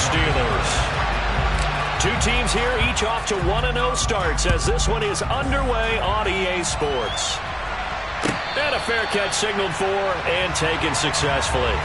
Steelers. Two teams here, each off to 1-0 starts as this one is underway on EA Sports. And a fair catch signaled for and taken successfully.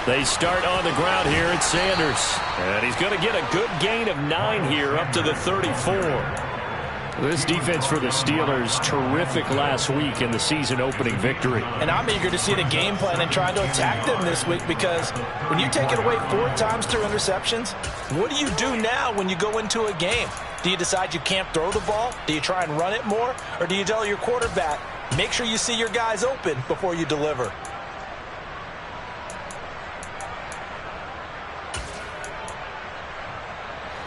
They start on the ground here at Sanders. And he's going to get a good gain of 9 here up to the 34. This defense for the Steelers, terrific last week in the season opening victory. And I'm eager to see the game plan and trying to attack them this week, because when you take it away 4 times through interceptions, what do you do now when you go into a game? Do you decide you can't throw the ball? Do you try and run it more? Or do you tell your quarterback, make sure you see your guys open before you deliver?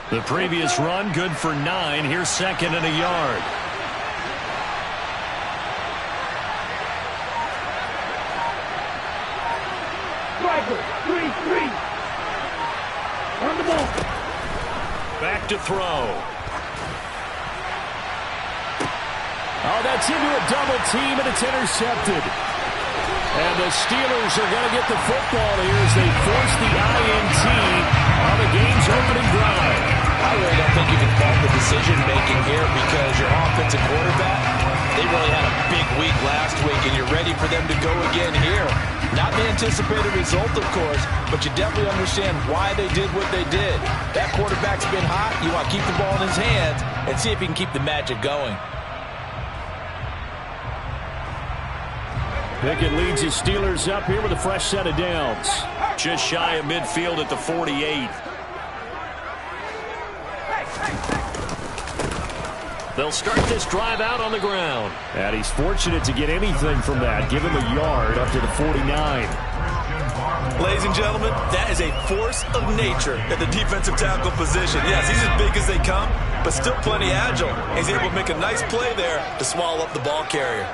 The previous run, good for 9. Here's second and a yard. Striker, 3-3. Run the ball. Back to throw. Oh, that's into a double team, and it's intercepted. And the Steelers are going to get the football here as they force the INT on the game's opening drive. I really don't think you can fault the decision-making here, because your offensive quarterback, they really had a big week last week, and you're ready for them to go again here. Not the anticipated result, of course, but you definitely understand why they did what they did. That quarterback's been hot. You want to keep the ball in his hands and see if he can keep the magic going. Pickett leads his Steelers up here with a fresh set of downs. Just shy of midfield at the 48. They'll start this drive out on the ground. And he's fortunate to get anything from that. Give him a yard up to the 49. Ladies and gentlemen, that is a force of nature at the defensive tackle position. Yes, he's as big as they come, but still plenty agile. He's able to make a nice play there to swallow up the ball carrier.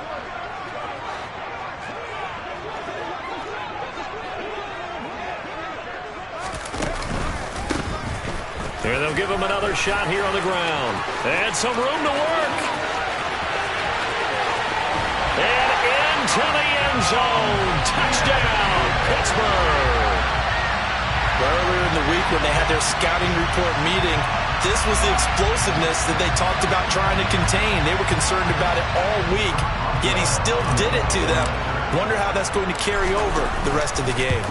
Here they'll give him another shot here on the ground. And some room to work. And into the end zone. Touchdown, Pittsburgh. Earlier in the week when they had their scouting report meeting, this was the explosiveness that they talked about trying to contain. They were concerned about it all week, yet he still did it to them. Wonder how that's going to carry over the rest of the game.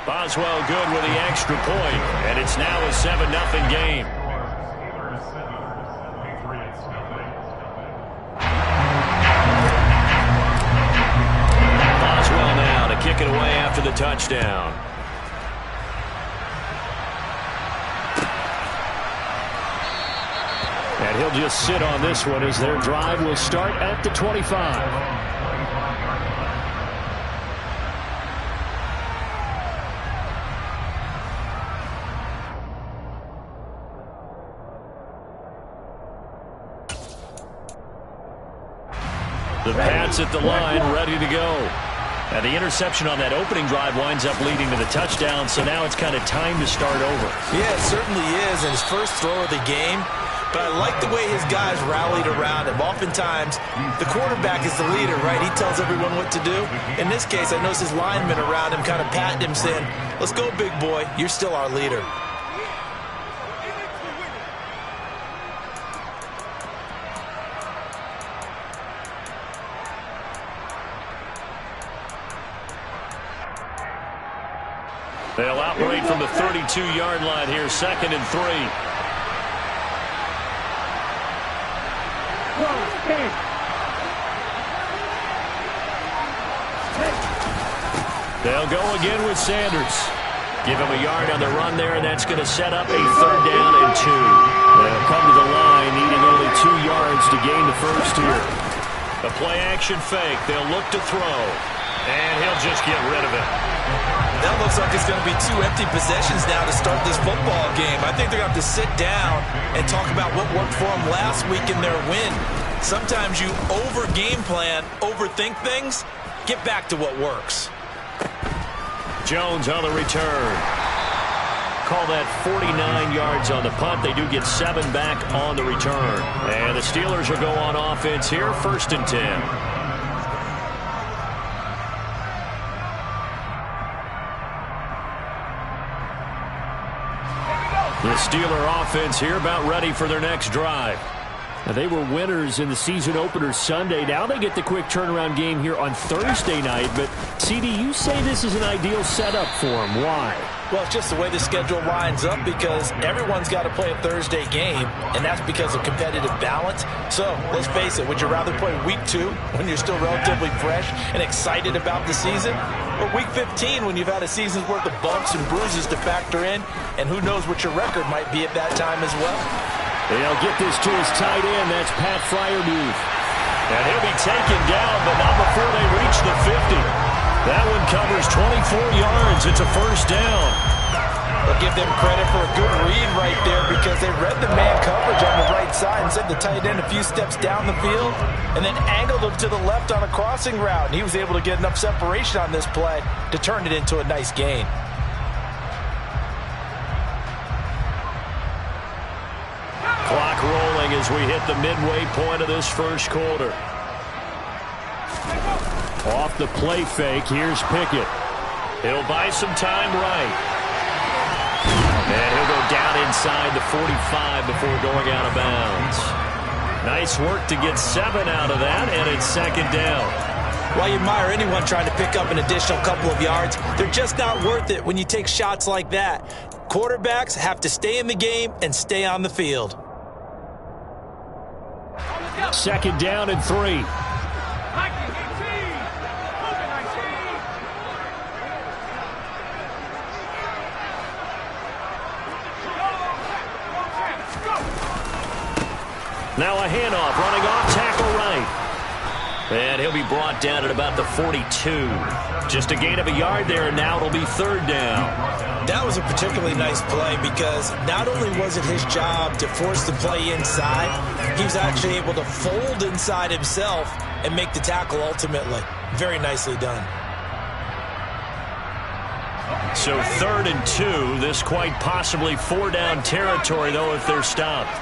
Boswell good with the extra point, and it's now a 7-0 game. Boswell now to kick it away after the touchdown. And he'll just sit on this one as their drive will start at the 25. The Pats at the line, ready to go. And the interception on that opening drive winds up leading to the touchdown, so now it's kind of time to start over. Yeah, it certainly is, and his first throw of the game. But I like the way his guys rallied around him. Oftentimes, the quarterback is the leader, right? He tells everyone what to do. In this case, I noticed his linemen around him kind of patting him, saying, "Let's go, big boy. You're still our leader." They'll operate from the 32-yard line here, 2nd and 3. They'll go again with Sanders. Give him a yard on the run there, and that's going to set up a 3rd down and 2. They'll come to the line, needing only 2 yards to gain the first here. The play-action fake. They'll look to throw. And he'll just get rid of it. That looks like it's going to be 2 empty possessions now to start this football game. I think they're going to have to sit down and talk about what worked for them last week in their win. Sometimes you over-game plan, overthink things. Get back to what works. Jones on the return. Call that 49 yards on the punt. They do get 7 back on the return. And the Steelers will go on offense here, 1st and 10. The Steeler offense here about ready for their next drive. Now, they were winners in the season opener Sunday. Now they get the quick turnaround game here on Thursday night. But, CD, you say this is an ideal setup for them. Why? Well, it's just the way the schedule lines up because everyone's got to play a Thursday game, and that's because of competitive balance. So, let's face it, would you rather play week 2 when you're still relatively fresh and excited about the season? Or week 15 when you've had a season's worth of bumps and bruises to factor in, and who knows what your record might be at that time as well? They'll get this to his tight end. That's Pat Freiermuth. And he'll be taken down, but not before they reach the 50. That one covers 24 yards. It's a 1st down. I'll give them credit for a good read right there because they read the man coverage on the right side and sent the tight end a few steps down the field and then angled him to the left on a crossing route. And he was able to get enough separation on this play to turn it into a nice gain. Clock rolling as we hit the midway point of this 1st quarter. Off the play fake, here's Pickett. He'll buy some time right. And he'll go down inside the 45 before going out of bounds. Nice work to get 7 out of that, and it's 2nd down. While you admire anyone trying to pick up an additional couple of yards, they're just not worth it when you take shots like that. Quarterbacks have to stay in the game and stay on the field. 2nd down and 3. Now a handoff, running off tackle right. And he'll be brought down at about the 42. Just a gain of a yard there, and now it'll be 3rd down. That was a particularly nice play because not only was it his job to force the play inside, he was actually able to fold inside himself and make the tackle ultimately. Very nicely done. So 3rd and 2. This quite possibly 4-down territory, though, if they're stopped.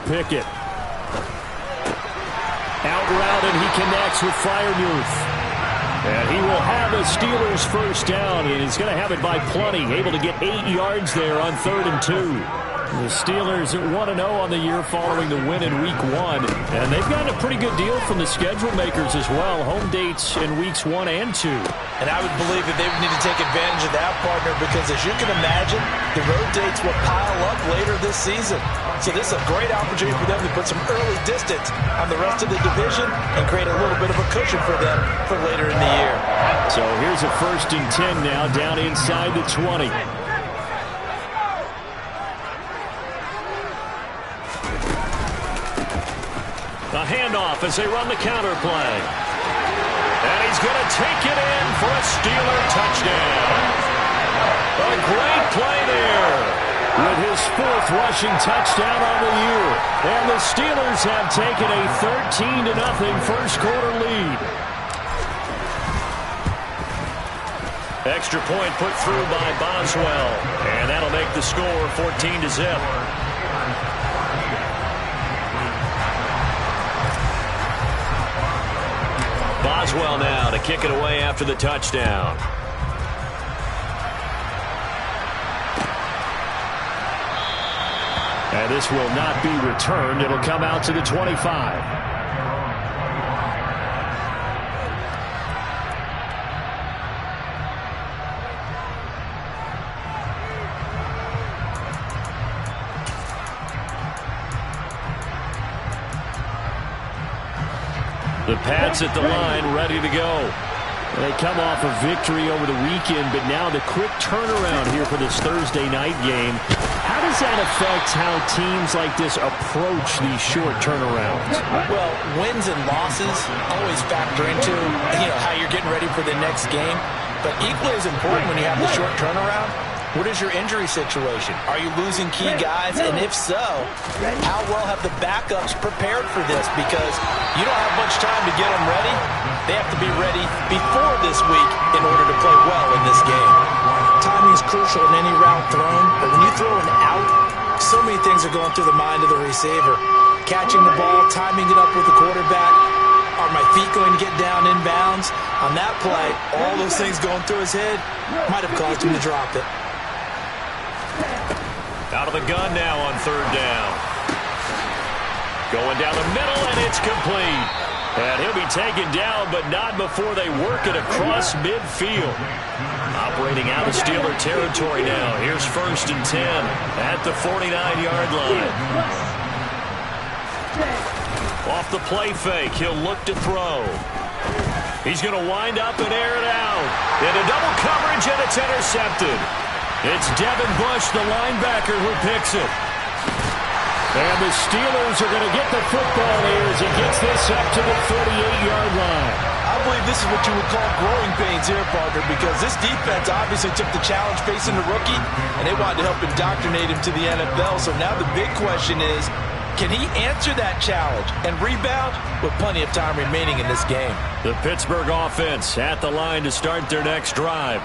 Pickett. Out route, and he connects with Freiermuth. And he will have a Steelers 1st down, and he's going to have it by plenty. Able to get 8 yards there on 3rd and 2. The Steelers 1-0 on the year following the win in Week 1. And they've gotten a pretty good deal from the schedule makers as well. Home dates in Weeks 1 and 2. And I would believe that they would need to take advantage of that, partner, because as you can imagine, the road dates will pile up later this season. So this is a great opportunity for them to put some early distance on the rest of the division and create a little bit of a cushion for them for later in the year. So here's a 1st and 10 now down inside the 20. A handoff as they run the counter play. And he's going to take it in for a Steeler touchdown. A great play there. With his 4th rushing touchdown on the year. And the Steelers have taken a 13-0 1st quarter lead. Extra point put through by Boswell. And that'll make the score 14-0. Boswell now to kick it away after the touchdown. And this will not be returned. It'll come out to the 25. The Pats at the line, ready to go. They come off a victory over the weekend, but now the quick turnaround here for this Thursday night game. How does that affect how teams like this approach these short turnarounds? Well, wins and losses always factor into how you're getting ready for the next game. But equally as important when you have the short turnaround, what is your injury situation? Are you losing key guys? And if so, how well have the backups prepared for this? Because you don't have much time to get them ready. They have to be ready before this week in order to play well in this game. Timing is crucial in any route thrown, but when you throw an out, so many things are going through the mind of the receiver. Catching the ball, timing it up with the quarterback. Are my feet going to get down in bounds? On that play, all those things going through his head might have caused him to drop it. Out of the gun now on third down. Going down the middle, and it's complete. And he'll be taken down, but not before they work it across midfield. Operating out of Steeler territory now. Here's 1st and 10 at the 49-yard line. Off the play fake, he'll look to throw. He's going to wind up and air it out. Into double coverage, and it's intercepted. It's Devin Bush, the linebacker, who picks it. And the Steelers are going to get the football here as he gets this up to the 38-yard line. I believe this is what you would call growing pains here, partner, because this defense obviously took the challenge facing the rookie, and they wanted to help indoctrinate him to the NFL. So now the big question is, can he answer that challenge and rebound with plenty of time remaining in this game? The Pittsburgh offense at the line to start their next drive.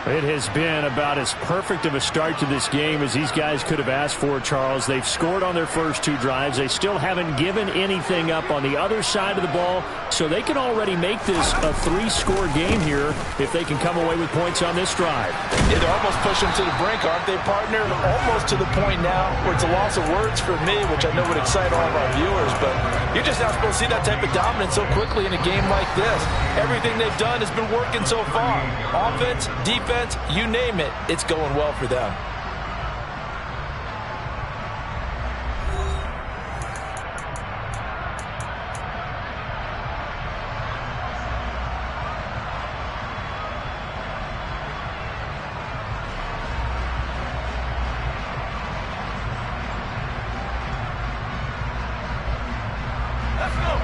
It has been about as perfect of a start to this game as these guys could have asked for, Charles. They've scored on their first 2 drives. They still haven't given anything up on the other side of the ball, so they can already make this a 3-score game here if they can come away with points on this drive. Yeah, they're almost pushing them to the brink, aren't they, partner? Almost to the point now where it's a loss of words for me, which I know would excite all of our viewers, but you're just not supposed to see that type of dominance so quickly in a game like this. Everything they've done has been working so far. Offense, defense, you name it, it's going well for them.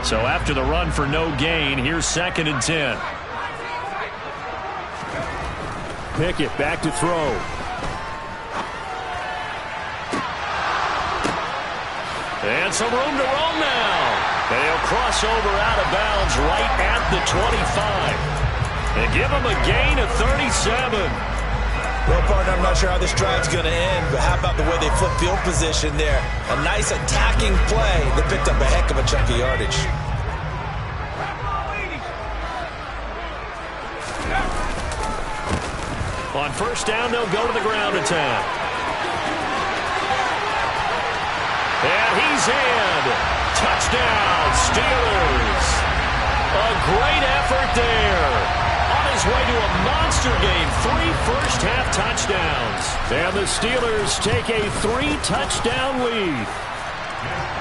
So after the run for no gain, here's 2nd and 10. Pickett back to throw. And some room to roll now. And he'll cross over out of bounds right at the 25. And give him a gain of 37. Well, partner, I'm not sure how this drive's going to end, but how about the way they flip field position there? A nice attacking play that picked up a heck of a chunk of yardage. On first down, they'll go to the ground attack. And he's in. Touchdown, Steelers. A great effort there. On his way to a monster game, 3 first-half touchdowns. And the Steelers take a 3-touchdown lead.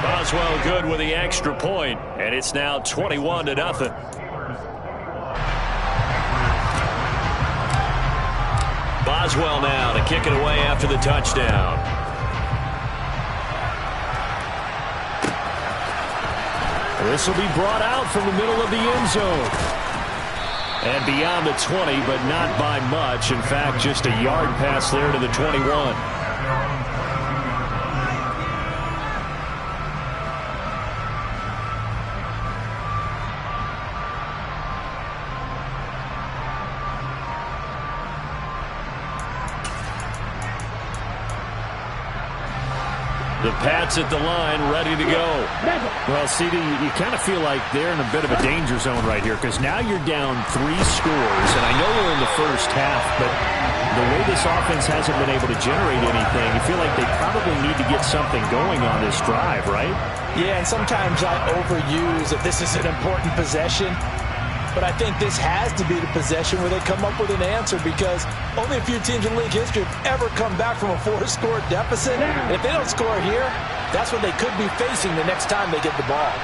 Boswell good with the extra point, and it's now 21-0. Boswell now to kick it away after the touchdown. This will be brought out from the middle of the end zone. And beyond the 20, but not by much. In fact, just a yard pass there to the 21. The Pats at the line, ready to go. Well, CD, you kind of feel like they're in a bit of a danger zone right here because now you're down 3 scores, and I know we're in the first half, but the way this offense hasn't been able to generate anything, you feel like they probably need to get something going on this drive, right? Yeah, and sometimes I overuse that this is an important possession. But I think this has to be the possession where they come up with an answer because only a few teams in league history have ever come back from a 4-score deficit. And if they don't score here, that's what they could be facing the next time they get the ball.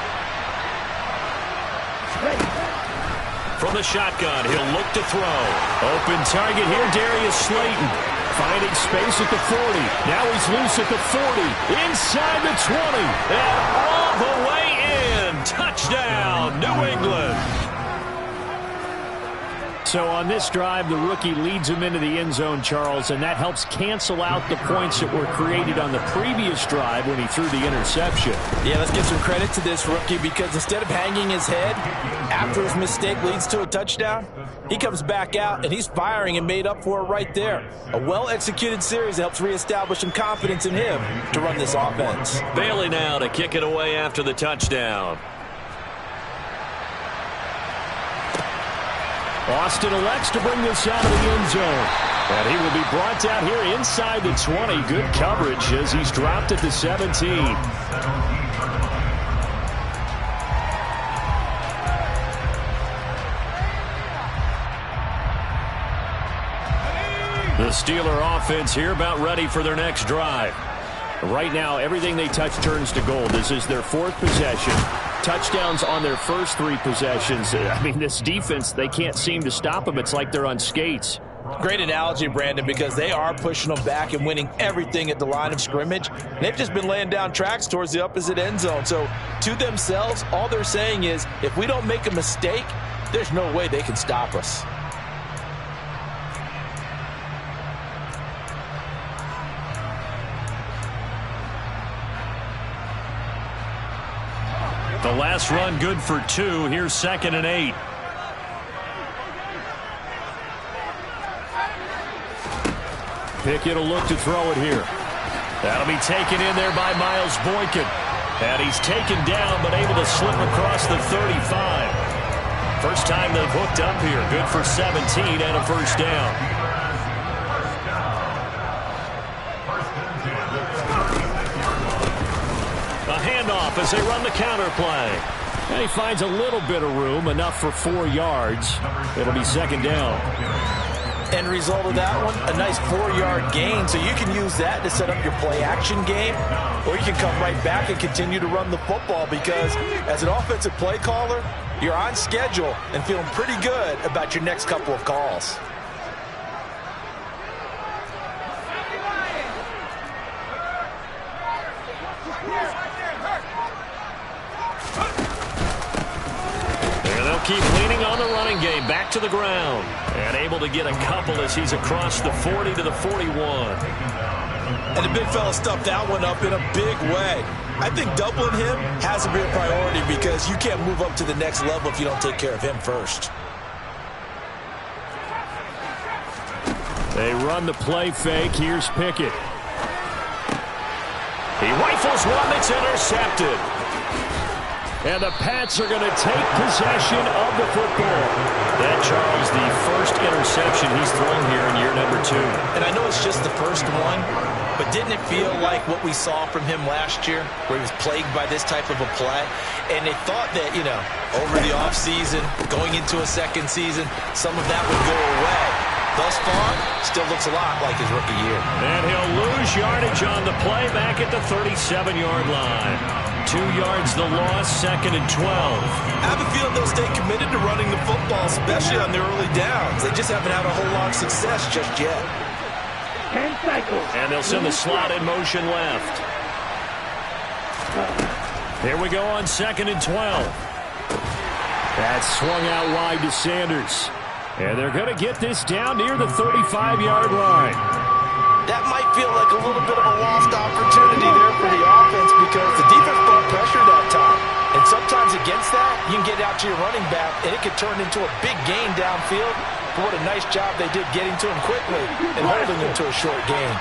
From the shotgun, he'll look to throw. Open target here, Darius Slayton. Finding space at the 40. Now he's loose at the 40. Inside the 20. And all the way in. Touchdown, New England. So on this drive, the rookie leads him into the end zone, Charles, and that helps cancel out the points that were created on the previous drive when he threw the interception. Yeah, let's give some credit to this rookie because instead of hanging his head after his mistake leads to a touchdown, he comes back out and he's firing and made up for it right there. A well-executed series that helps reestablish some confidence in him to run this offense. Bailey now to kick it away after the touchdown. Austin elects to bring this out of the end zone. And he will be brought down here inside the 20. Good coverage as he's dropped at the 17. The Steeler offense here about ready for their next drive. Right now, everything they touch turns to gold. This is their 4th possession. Touchdowns on their first 3 possessions. I mean, this defense, they can't seem to stop them. It's like they're on skates. Great analogy, Brandon, because they are pushing them back and winning everything at the line of scrimmage. They've just been laying down tracks towards the opposite end zone. So to themselves, all they're saying is, if we don't make a mistake, there's no way they can stop us. The last run good for 2. Here's 2nd and 8. Pickett will look to throw it here. That'll be taken in there by Miles Boykin. And he's taken down but able to slip across the 35. First time they've hooked up here. Good for 17 and a first down. A handoff as they run the counter play. And he finds a little bit of room, enough for 4 yards. It'll be 2nd down. End result of that one, a nice 4-yard gain. So you can use that to set up your play-action game, or you can come right back and continue to run the football because as an offensive play caller, you're on schedule and feeling pretty good about your next couple of calls. Keep leaning on the running game. Back to the ground. And able to get a couple as he's across the 40 to the 41. And the big fella stuffed that one up in a big way. I think doubling him has to be a priority because you can't move up to the next level if you don't take care of him first. They run the play fake. Here's Pickett. He rifles one that's intercepted. And the Pats are going to take possession of the football. That, Charles, the first interception he's thrown here in year number 2. And I know it's just the first one, but didn't it feel like what we saw from him last year, where he was plagued by this type of a play? And they thought that, you know, over the offseason, going into a second season, some of that would go away. Thus far, still looks a lot like his rookie year. And he'll lose yardage on the play back at the 37-yard line. 2 yards the loss, 2nd and 12. I have a feeling they'll stay committed to running the football, especially on their early downs. They just haven't had a whole lot of success just yet. 10 cycles. And they'll send the slot in motion left. Here we go on 2nd and 12. That's swung out wide to Sanders. And they're going to get this down near the 35-yard line. That might feel like a little bit of a lost opportunity there for the offense because the defense brought pressure that time. And sometimes against that, you can get out to your running back, and it could turn into a big gain downfield. But what a nice job they did getting to him quickly and holding him to a short gain.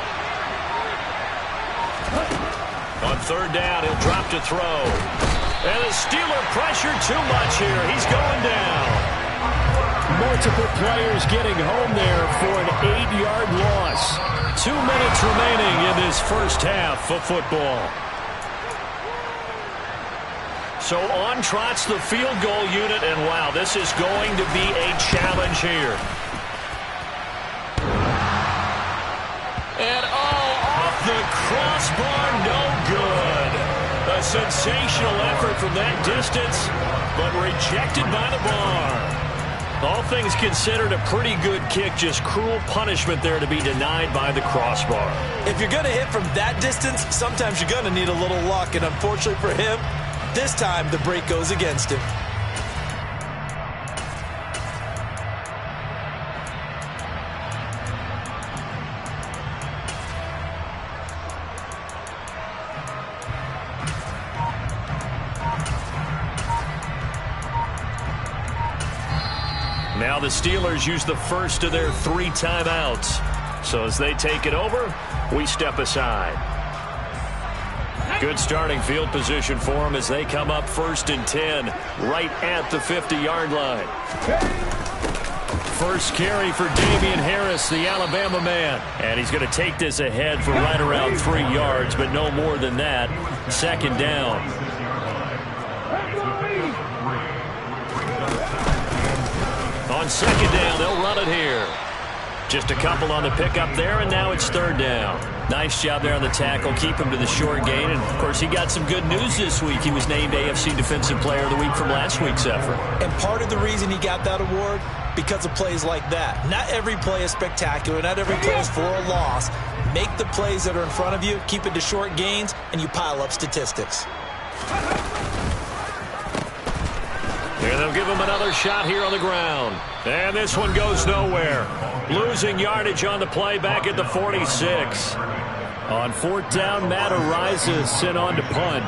On 3rd down, he'll drop to throw. And the Steeler pressure too much here. He's going down. Multiple players getting home there for an 8-yard loss. 2 minutes remaining in this first half of football. So on trots the field goal unit, and wow, this is going to be a challenge here. And off the crossbar, no good. A sensational effort from that distance, but rejected by the bar. All things considered, a pretty good kick. Just cruel punishment there to be denied by the crossbar. If you're going to hit from that distance, sometimes you're going to need a little luck. And unfortunately for him, this time the break goes against him. Now the Steelers use the first of their 3 timeouts. So as they take it over, we step aside. Good starting field position for them as they come up 1st and 10, right at the 50-yard line. First carry for Damian Harris, the Alabama man. And he's going to take this ahead for right around 3 yards, but no more than that. 2nd down. On 2nd down, they'll run it here. Just a couple on the pickup there, and now it's 3rd down. Nice job there on the tackle. Keep him to the short gain. And, of course, he got some good news this week. He was named AFC Defensive Player of the Week from last week's effort. And part of the reason he got that award, because of plays like that. Not every play is spectacular. Not every play is for a loss. Make the plays that are in front of you, keep it to short gains, and you pile up statistics. And they'll give him another shot here on the ground. And this one goes nowhere. Losing yardage on the play back at the 46. On 4th down, Matt Ariza sent on to punt.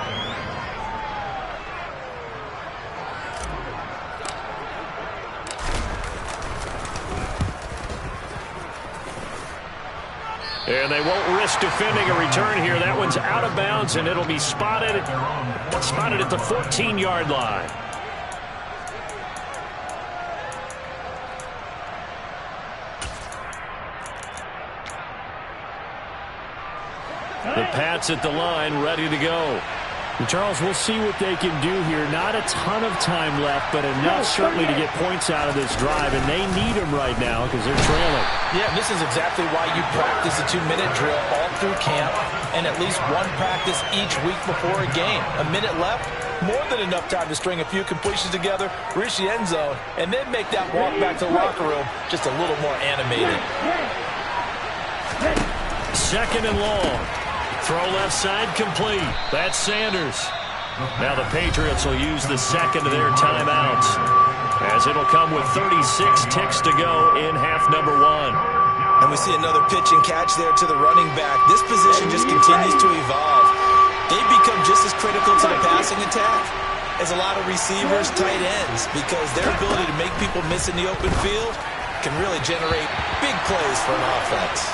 And they won't risk defending a return here. That one's out of bounds, and it'll be spotted at the 14-yard line. The Pats at the line, ready to go. And Charles, we'll see what they can do here. Not a ton of time left, but enough certainly to get points out of this drive, and they need them right now because they're trailing. Yeah, this is exactly why you practice a 2-minute drill all through camp and at least one practice each week before a game. A minute left, more than enough time to string a few completions together, reach the end zone, and then make that walk back to the locker room just a little more animated. 2nd and long. Throw left side complete. That's Sanders. Now the Patriots will use the 2nd of their timeouts, as it'll come with 36 ticks to go in half number 1. And we see another pitch and catch there to the running back. This position just continues to evolve. They've become just as critical to the passing attack as a lot of receivers, tight ends, because their ability to make people miss in the open field can really generate big plays for an offense.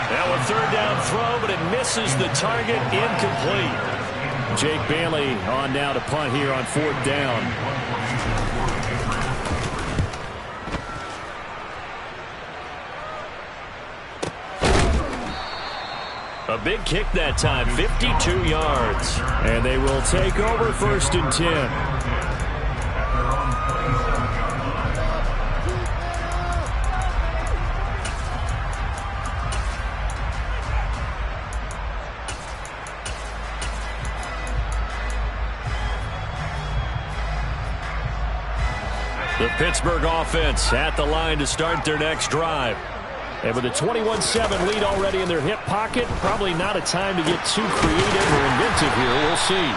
Now a 3rd down throw, but it misses the target, incomplete. Jake Bailey on now to punt here on 4th down. A big kick that time, 52 yards. And they will take over 1st and 10. The Pittsburgh offense at the line to start their next drive. And with a 21-7 lead already in their hip pocket, probably not a time to get too creative or inventive here. We'll see.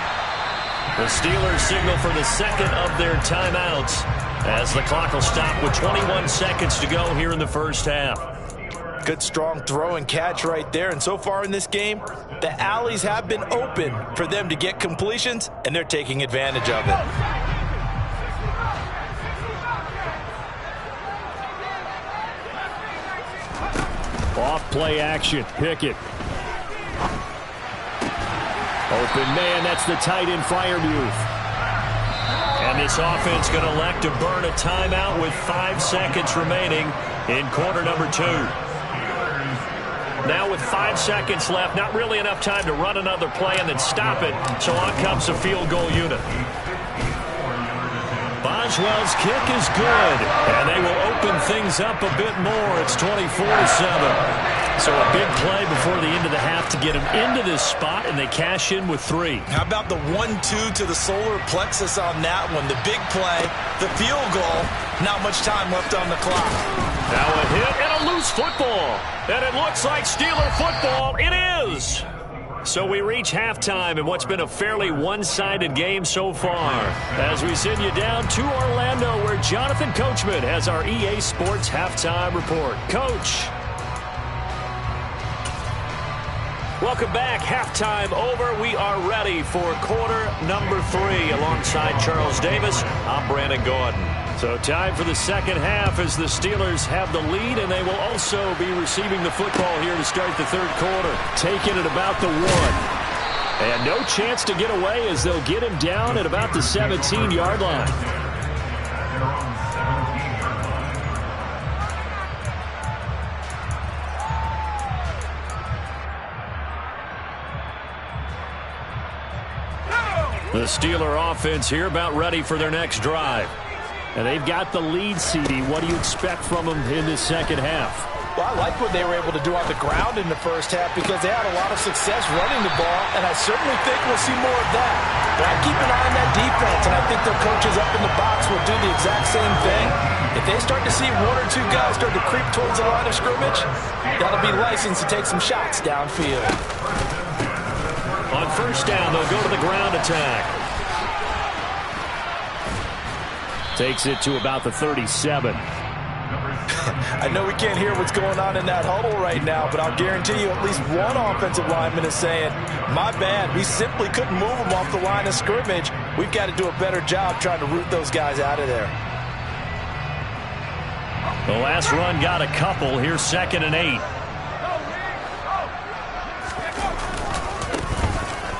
The Steelers signal for the 2nd of their timeouts as the clock will stop with 21 seconds to go here in the 1st half. Good strong throw and catch right there. And so far in this game, the alleys have been open for them to get completions, and they're taking advantage of it. Off play action. Pickett. Open man. That's the tight end Freiermuth. And this offense going to elect to burn a timeout with 5 seconds remaining in quarter number 2. Now with 5 seconds left, not really enough time to run another play and then stop it. So on comes a field goal unit. Boswell's kick is good, and they will open things up a bit more. It's 24-7. So a big play before the end of the half to get them into this spot, and they cash in with 3. How about the 1-2 to the solar plexus on that one? The big play, the field goal, not much time left on the clock. Now a hit and a loose football. And it looks like Steeler football. It is. So we reach halftime in what's been a fairly one-sided game so far. As we send you down to Orlando, where Jonathan Coachman has our EA Sports halftime report. Coach. Welcome back. Halftime over. We are ready for quarter number 3. Alongside Charles Davis, I'm Brandon Gordon. So time for the second half as the Steelers have the lead, and they will also be receiving the football here to start the third quarter. Taking it about the 1. And no chance to get away as they'll get him down at about the 17-yard line. The Steeler offense here about ready for their next drive. And they've got the lead, CD. What do you expect from them in this second half? Well, I like what they were able to do on the ground in the first half because they had a lot of success running the ball, and I certainly think we'll see more of that. But I keep an eye on that defense, and I think their coaches up in the box will do the exact same thing. If they start to see 1 or 2 guys start to creep towards the line of scrimmage, that'll be licensed to take some shots downfield. On first down, they'll go to the ground attack. Takes it to about the 37. I know we can't hear what's going on in that huddle right now, but I'll guarantee you at least one offensive lineman is saying, my bad, we simply couldn't move them off the line of scrimmage. We've got to do a better job trying to root those guys out of there. The last run got a couple. Here's 2nd and 8.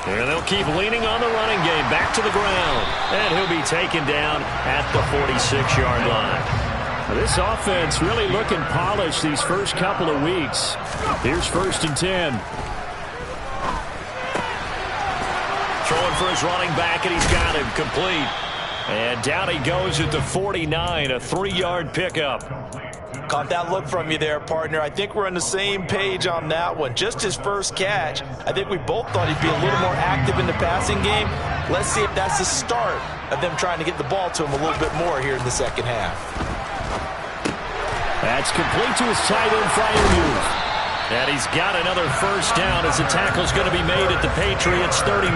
And they'll keep leaning on the running game. Back to the ground. And he'll be taken down at the 46-yard line. This offense really looking polished these first couple of weeks. Here's 1st and 10. Throwing for his running back, and he's got him complete. And down he goes at the 49, a 3-yard pickup. Caught that look from you there, partner. I think we're on the same page on that one. Just his first catch. I think we both thought he'd be a little more active in the passing game. Let's see if that's the start of them trying to get the ball to him a little bit more here in the second half. That's complete to his tight end, Fryermuth. And he's got another first down as the tackle's going to be made at the Patriots' 39.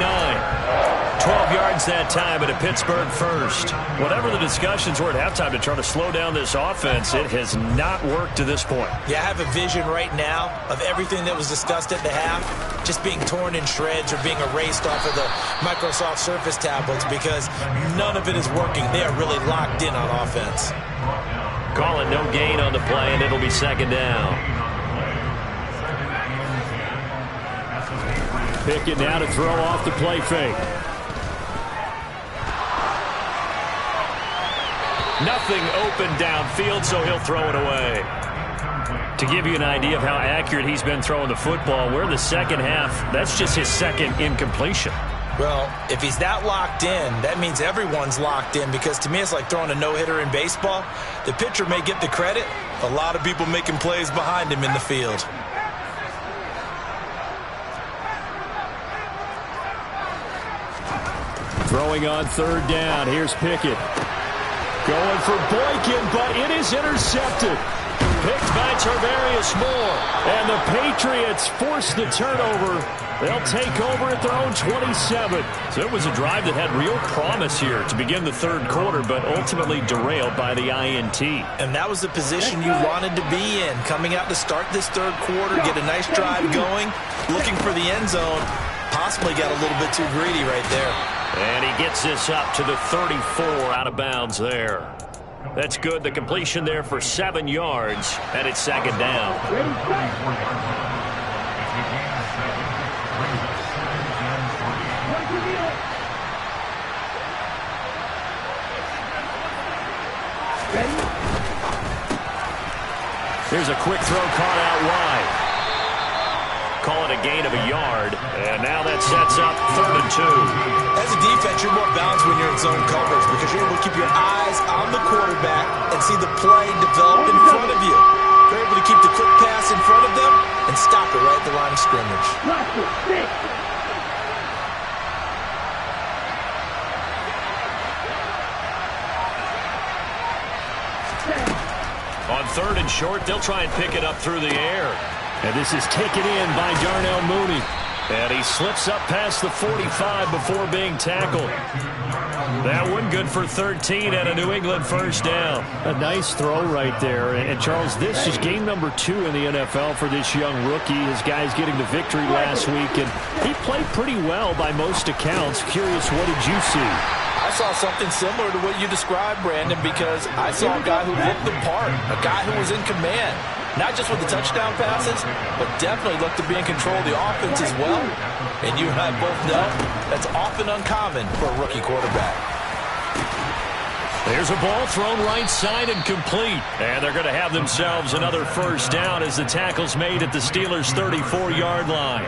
12 yards that time at a Pittsburgh first. Whatever the discussions were at halftime to try to slow down this offense, it has not worked to this point. Yeah, I have a vision right now of everything that was discussed at the half just being torn in shreds or being erased off of the Microsoft Surface tablets because none of it is working. They are really locked in on offense. Calling no gain on the play, and it'll be 2nd down. Pickett now to throw off the play fake. Nothing open downfield, so he'll throw it away. To give you an idea of how accurate he's been throwing the football, we're in the second half. That's just his 2nd incompletion. Well, if he's that locked in, that means everyone's locked in because to me it's like throwing a no-hitter in baseball. The pitcher may get the credit. A lot of people making plays behind him in the field. Throwing on 3rd down. Here's Pickett. Going for Boykin, but it is intercepted. Picked by Tarvarius Moore. And the Patriots force the turnover. They'll take over at their own 27. So it was a drive that had real promise here to begin the third quarter, but ultimately derailed by the INT. And that was the position you wanted to be in. Coming out to start this third quarter, get a nice drive going, looking for the end zone. Possibly got a little bit too greedy right there. And he gets this up to the 34 out of bounds there. That's good. The completion there for 7 yards, and it's 2nd down. Here's a quick throw caught out wide. Call it a gain of a yard, and now that sets up 3rd and 2. As a defense, you're more balanced when you're in zone coverage because you're able to keep your eyes on the quarterback and see the play develop in front of you. They're able to keep the quick pass in front of them and stop it right at the line of scrimmage. On 3rd and short, they'll try and pick it up through the air. And this is taken in by Darnell Mooney. And he slips up past the 45 before being tackled. That one good for 13 and a New England first down. A nice throw right there. And Charles, this is game number 2 in the NFL for this young rookie. His guys getting the victory last week, and he played pretty well by most accounts. Curious, what did you see? I saw something similar to what you described, Brandon, because I saw a guy who looked the part, a guy who was in command. Not just with the touchdown passes, but definitely looked to be in control of the offense as well. And you and I both know that's often uncommon for a rookie quarterback. There's a ball thrown right side and complete. And they're going to have themselves another first down as the tackle's made at the Steelers' 34-yard line.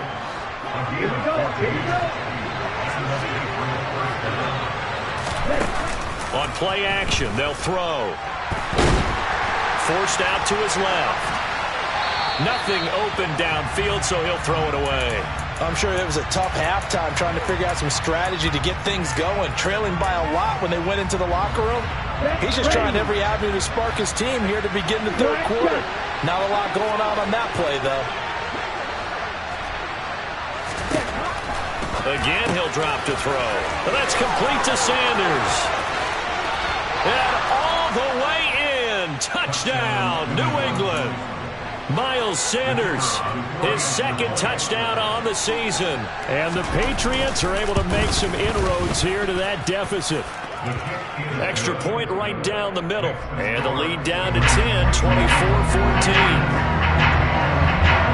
Here we go. Here we go. On play action, they'll throw. Forced out to his left. Nothing open downfield, so he'll throw it away. I'm sure it was a tough halftime trying to figure out some strategy to get things going, trailing by a lot when they went into the locker room. He's just trying every avenue to spark his team here to begin the 3rd quarter. Not a lot going on that play, though. Again, he'll drop to throw. But that's complete to Sanders. And all the way in. Touchdown, New England. Miles Sanders, his 2nd touchdown on the season. And the Patriots are able to make some inroads here to that deficit. Extra point right down the middle. And the lead down to 10, 24-14.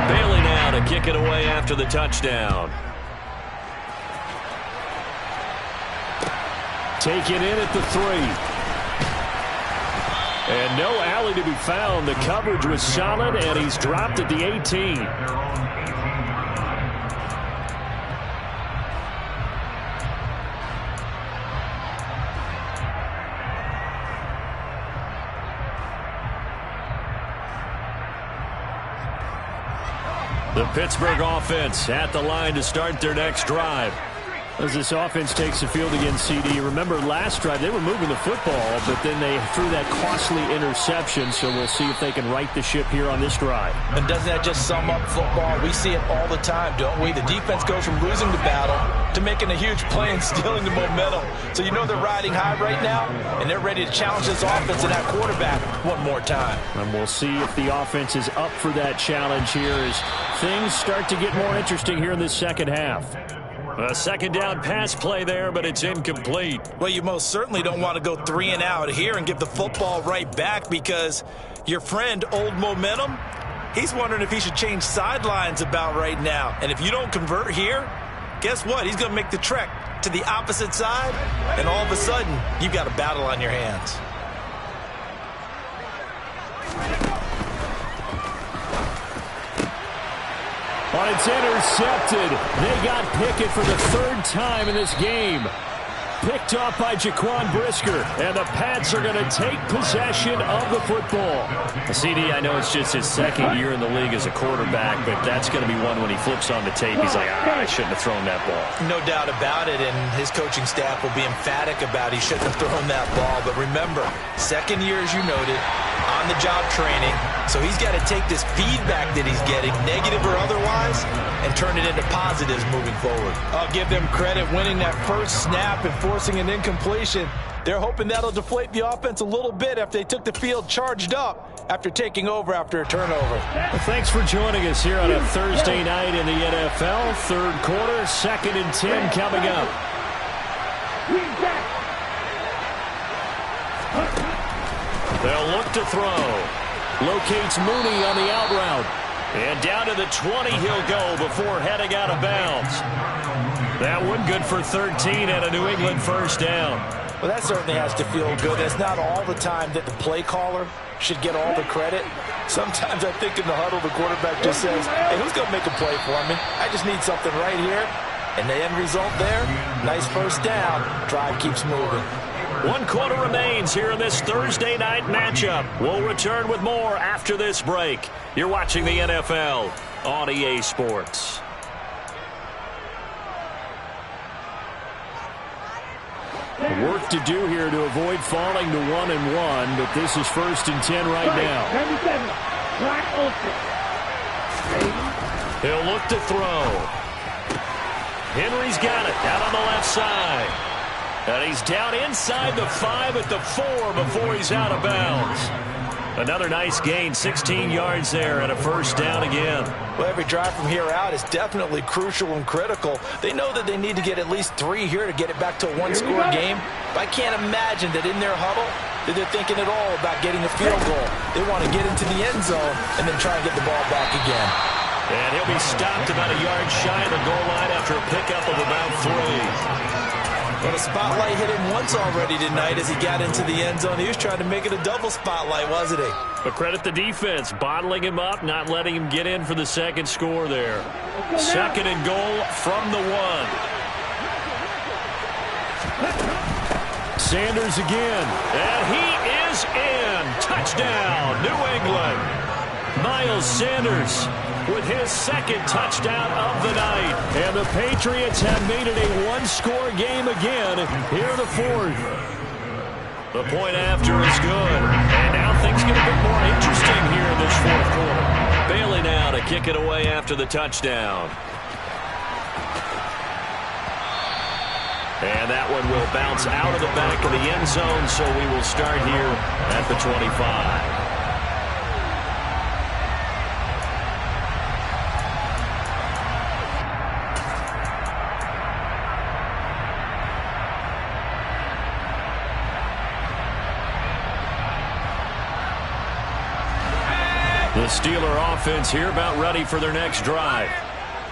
Bailey now to kick it away after the touchdown. Taken in at the 3. And no alley to be found. The coverage was solid, and he's dropped at the 18. The Pittsburgh offense at the line to start their next drive. As this offense takes the field again, CD, remember last drive they were moving the football, but then they threw that costly interception, so we'll see if they can right the ship here on this drive. And doesn't that just sum up football? We see it all the time, don't we? The defense goes from losing the battle to making a huge play and stealing the momentum. So you know they're riding high right now, and they're ready to challenge this offense and that quarterback one more time. And we'll see if the offense is up for that challenge here as things start to get more interesting here in this second half. A 2nd down pass play there, but it's incomplete. Well, you most certainly don't want to go 3 and out here and give the football right back because your friend, Old Momentum, he's wondering if he should change sidelines about right now. And if you don't convert here, guess what? He's going to make the trek to the opposite side, and all of a sudden, you've got a battle on your hands. But it's intercepted. They got Pickett for the 3rd time in this game. Picked off by Jaquan Brisker, and the Pats are going to take possession of the football. CD, I know it's just his 2nd year in the league as a quarterback, but that's going to be one when he flips on the tape. He's like, I shouldn't have thrown that ball. No doubt about it, and his coaching staff will be emphatic about he shouldn't have thrown that ball. But remember, 2nd year, as you noted, on-the-job training. So he's got to take this feedback that he's getting, negative or otherwise, and turn it into positives moving forward. I'll give them credit winning that first snap and forcing an incompletion. They're hoping that'll deflate the offense a little bit after they took the field charged up after taking over after a turnover. Well, thanks for joining us here on a Thursday night in the NFL. 3rd quarter, 2nd and 10 coming up. They'll look to throw. Locates Mooney on the out route. And down to the 20 he'll go before heading out of bounds. That one good for 13 and a New England first down. Well, that certainly has to feel good. It's not all the time that the play caller should get all the credit. Sometimes I think in the huddle the quarterback just says, hey, who's going to make a play for me? I just need something right here. And the end result there, nice first down. Drive keeps moving. One quarter remains here in this Thursday night matchup. We'll return with more after this break. You're watching the NFL on EA Sports. Work to do here to avoid falling to 1-1, but this is 1st and 10 right now. 37. Black Ulster. He'll look to throw. Henry's got it out on the left side. And he's down inside the 5 at the 4 before he's out of bounds. Another nice gain, 16 yards there, and a first down again. Well, every drive from here out is definitely crucial and critical. They know that they need to get at least 3 here to get it back to a one-score game. But I can't imagine that in their huddle that they're thinking at all about getting a field goal. They want to get into the end zone and then try and get the ball back again. And he'll be stopped about a yard shy of the goal line after a pickup of about 3. Well, the spotlight hit him once already tonight as he got into the end zone. He was trying to make it a double spotlight, wasn't he? But credit the defense, bottling him up, not letting him get in for the second score there. 2nd and goal from the 1. Sanders again. And he is in. Touchdown, New England. Miles Sanders with his 2nd touchdown of the night. And the Patriots have made it a one-score game again here in the 4th. The point after is good. And now things get a bit more interesting here in this 4th quarter. Bailey now to kick it away after the touchdown. And that one will bounce out of the back of the end zone, so we will start here at the 25. The Steeler offense here about ready for their next drive.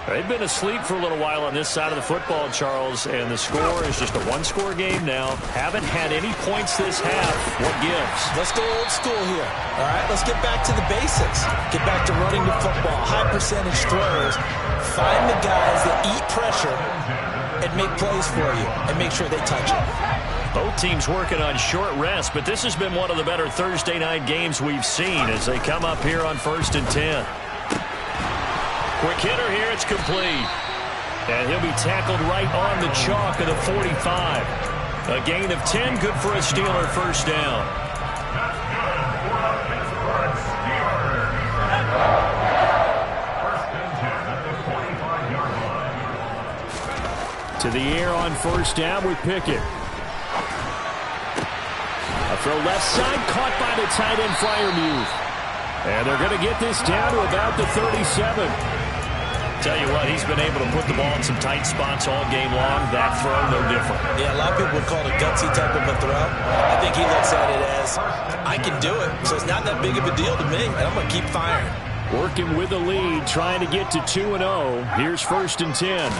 They've been asleep for a little while on this side of the football, Charles, and the score is just a one-score game now. Haven't had any points this half. What gives? Let's go old school here. All right, let's get back to the basics. Get back to running the football, high percentage throws. Find the guys that eat pressure and make plays for you and make sure they touch it. Both teams working on short rest, but this has been one of the better Thursday night games we've seen as they come up here on 1st and 10. Quick hitter here, it's complete. And he'll be tackled right on the chalk of the 45. A gain of 10, good for a Steeler first down. To the air on 1st down with Pickett. A throw left side, caught by the tight end Freiermuth. And they're going to get this down to about the 37. Tell you what, he's been able to put the ball in some tight spots all game long. That throw, no different. Yeah, a lot of people would call it a gutsy type of a throw. I think he looks at it as, I can do it, so it's not that big of a deal to me, and I'm going to keep firing. Working with the lead, trying to get to 2-0. Here's 1st and 10.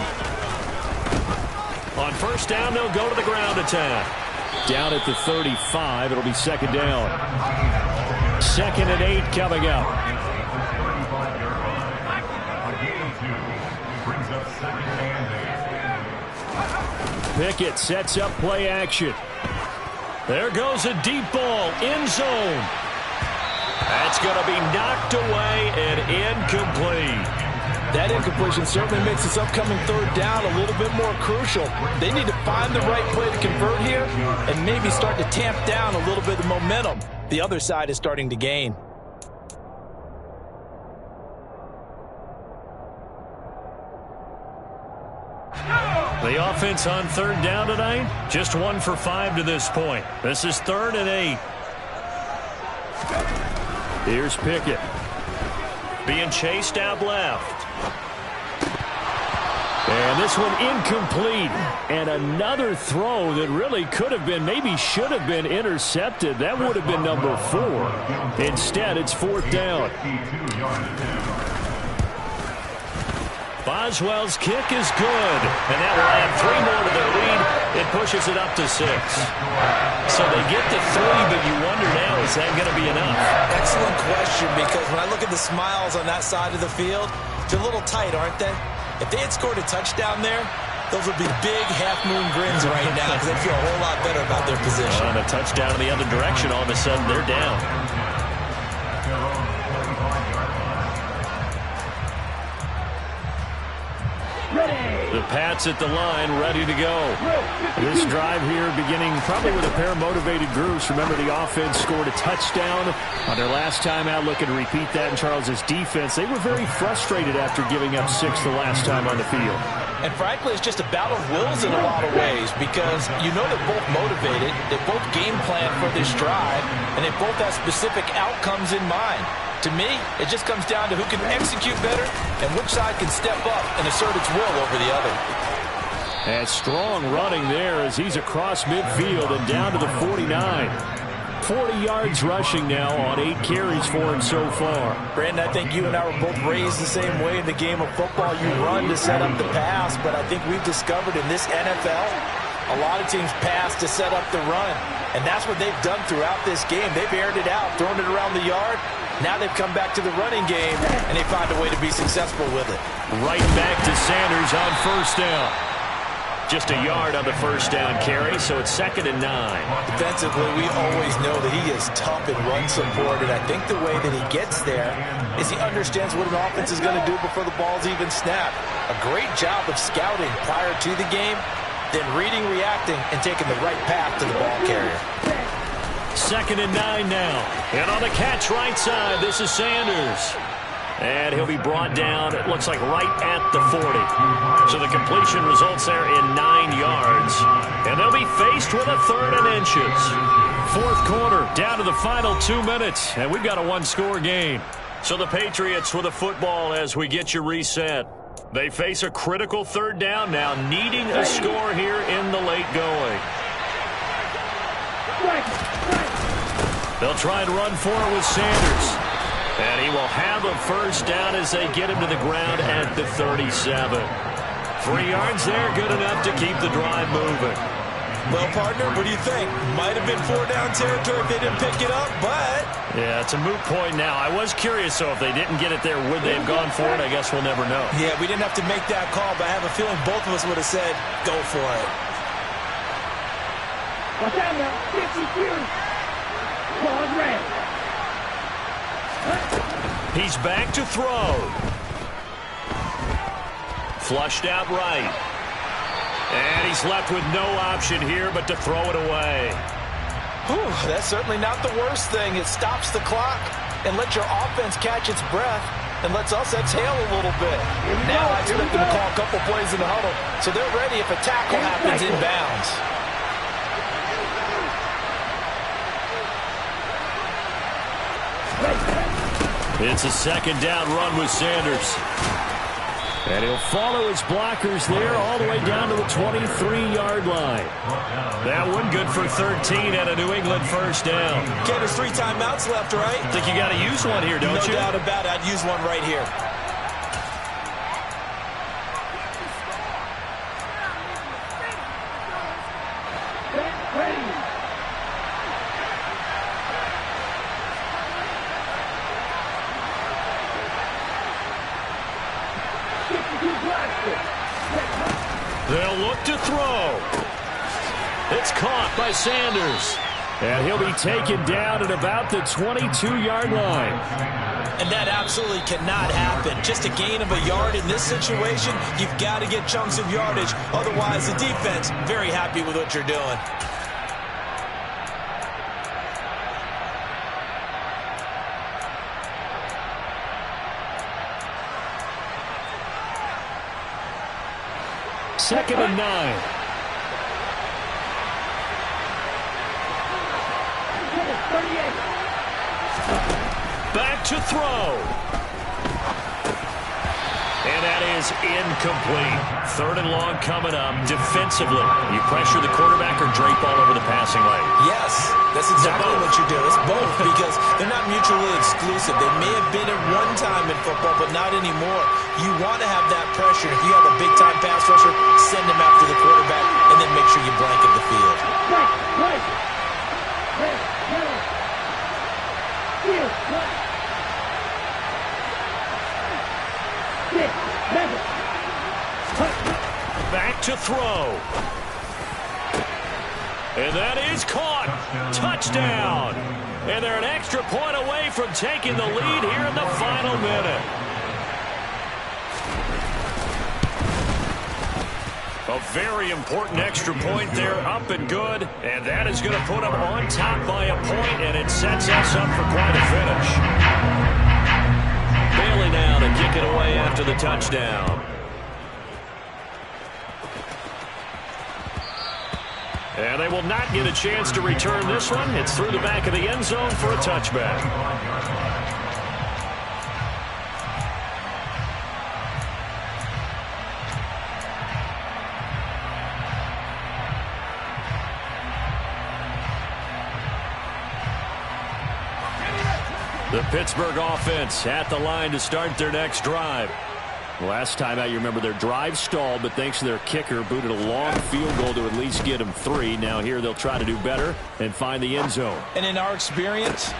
On 1st down, they'll go to the ground attack. Down at the 35, it'll be 2nd down. 2nd and 8 coming up. Pickett sets up play action. There goes a deep ball, end zone. That's going to be knocked away and incomplete. That incompletion certainly makes this upcoming 3rd down a little bit more crucial. They need to find the right play to convert here and maybe start to tamp down a little bit of momentum. The other side is starting to gain. The offense on 3rd down tonight, just 1 for 5 to this point. This is 3rd and 8. Here's Pickett. Being chased out left. And this one incomplete. And another throw that really could have been, maybe should have been intercepted. That would have been number 4. Instead, it's 4th down. Boswell's kick is good. And that will add 3 more to their lead. It pushes it up to 6. So they get to 3, but you wonder now, is that going to be enough? Excellent question, because when I look at the smiles on that side of the field, they're a little tight, aren't they? If they had scored a touchdown there, Those would be big half-moon grins right now because they feel a whole lot better about their position. And a touchdown in the other direction, all of a sudden they're down. The Pats at the line, ready to go. This drive here beginning probably with a pair of motivated groups. Remember, the offense scored a touchdown on their last time out. Looking to repeat that in Charles's defense. They were very frustrated after giving up 6 the last time on the field. And frankly, it's just a battle of wills in a lot of ways because you know they're both motivated, they both game plan for this drive, and they both have specific outcomes in mind. To me, it just comes down to who can execute better and which side can step up and assert its will over the other. And strong running there as he's across midfield and down to the 49. 40 yards rushing now on 8 carries for him so far. Brandon, I think you and I were both raised the same way in the game of football. You run to set up the pass, but I think we've discovered in this NFL, a lot of teams pass to set up the run. And that's what they've done throughout this game. They've aired it out, thrown it around the yard. Now they've come back to the running game, and they find a way to be successful with it. Right back to Sanders on first down. Just a yard on the first down carry, so it's 2nd and 9. Defensively, we always know that he is tough in run support, and I think the way that he gets there is he understands what an offense is going to do before the ball's even snapped. A great job of scouting prior to the game, then reading, reacting, and taking the right path to the ball carrier. 2nd and 9 now. And on the catch right side, this is Sanders. And he'll be brought down, it looks like, right at the 40. So the completion results there in 9 yards. And they'll be faced with a 3rd and inches. 4th quarter, down to the final 2 minutes. And we've got a 1-score game. So the Patriots with the football as we get you reset. They face a critical 3rd down now, needing a score here in the late going. They'll try and run for it with Sanders. And he will have a first down as they get him to the ground at the 37. 3 yards there, good enough to keep the drive moving. Well, partner, what do you think? Might have been 4-down territory if they didn't pick it up, but... Yeah, it's a moot point now. I was curious, so if they didn't get it there, would they have gone for it? I guess we'll never know. Yeah, we didn't have to make that call, but I have a feeling both of us would have said, go for it. Watch out now, 52. Ball red. He's back to throw. Flushed out right. And he's left with no option here but to throw it away. Whew, that's certainly not the worst thing. It stops the clock and lets your offense catch its breath and lets us exhale a little bit. Now I expect them to call a couple plays in the huddle so they're ready if a tackle happens inbounds. It's a 2nd down run with Sanders. And he'll follow his blockers there all the way down to the 23-yard line. That one good for 13 and a New England first down. Okay, there's 3 timeouts left, right? Think you got to use one here, don't you? No doubt about it. I'd use one right here. They'll look to throw. It's caught by Sanders. And he'll be taken down at about the 22-yard line. And that absolutely cannot happen. Just a gain of a yard in this situation, you've got to get chunks of yardage. Otherwise, the defense, very happy with what you're doing. Second and 9. Back to throw. And that is incomplete. 3rd and long coming up. Defensively, you pressure the quarterback or drape all over the passing lane? Yes, that's exactly what you do. It's both because they're not mutually exclusive. They may have been at one time in football, but not anymore. You want to have that pressure. If you have a big-time pass rusher, send him after the quarterback, and then make sure you blanket the field. back to throw. And that is caught. Touchdown. And they're an extra point away from taking the lead here in the final minute. A very important extra point there, up and good. And that is going to put them on top by a point, and it sets us up for quite a finish. Bailey now to kick it away after the touchdown. And they will not get a chance to return this one. It's through the back of the end zone for a touchback. The Pittsburgh offense at the line to start their next drive. Last time out, you remember their drive stalled, but thanks to their kicker, booted a long field goal to at least get them 3. Now here they'll try to do better and find the end zone. And in our experience,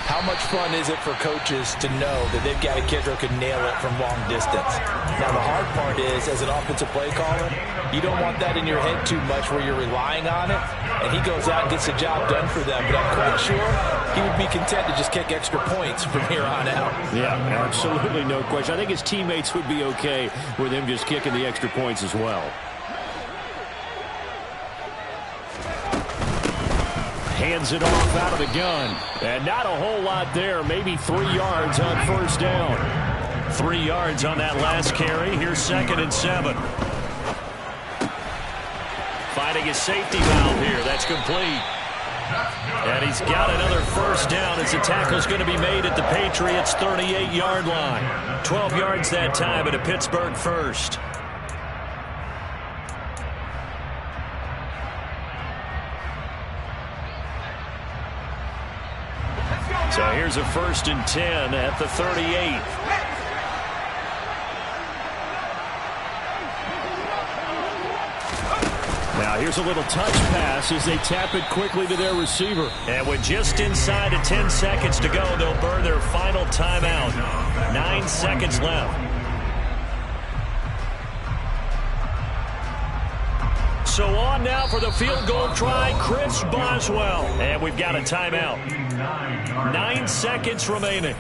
how much fun is it for coaches to know that they've got a kicker who can nail it from long distance? Now, the hard part is, as an offensive play caller, you don't want that in your head too much where you're relying on it, and he goes out and gets the job done for them. But I'm quite sure he would be content to just kick extra points from here on out. Yeah, absolutely no question. I think his teammates would be okay with him just kicking the extra points as well. Hands it off out of the gun. And not a whole lot there. Maybe 3 yards on first down. 3 yards on that last carry. Here's 2nd and 7. Finding his safety valve here. That's complete. And he's got another first down as the tackle's going to be made at the Patriots' 38-yard line. 12 yards that time at a Pittsburgh first. So here's a 1st and 10 at the 38. Now here's a little touch pass as they tap it quickly to their receiver. And with just inside of 10 seconds to go, they'll burn their final timeout. 9 seconds left. So on now for the field goal try, Chris Boswell. And we've got a timeout. 9 seconds remaining.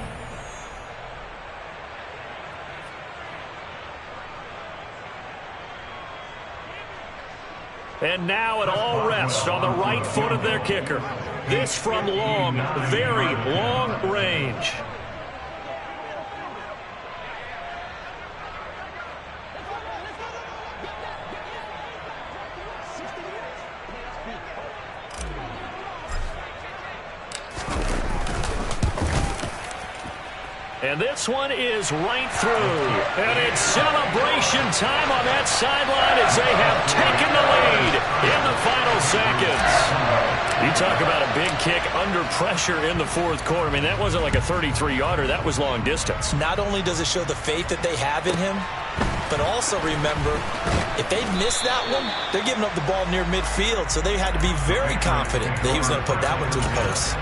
And now it all rests on the right foot of their kicker. This from long, very long range. And this one is right through. And it's celebration time on that sideline as they have taken the lead in the final seconds. You talk about a big kick under pressure in the 4th quarter. I mean, that wasn't like a 33-yarder. That was long distance. Not only does it show the faith that they have in him, but also remember, if they miss that one, they're giving up the ball near midfield. So they had to be very confident that he was going to put that one to the post.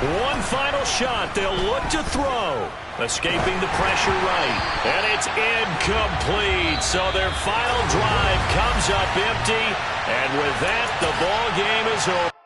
One final shot. They'll look to throw. Escaping the pressure right. And it's incomplete. So their final drive comes up empty. And with that, the ball game is over.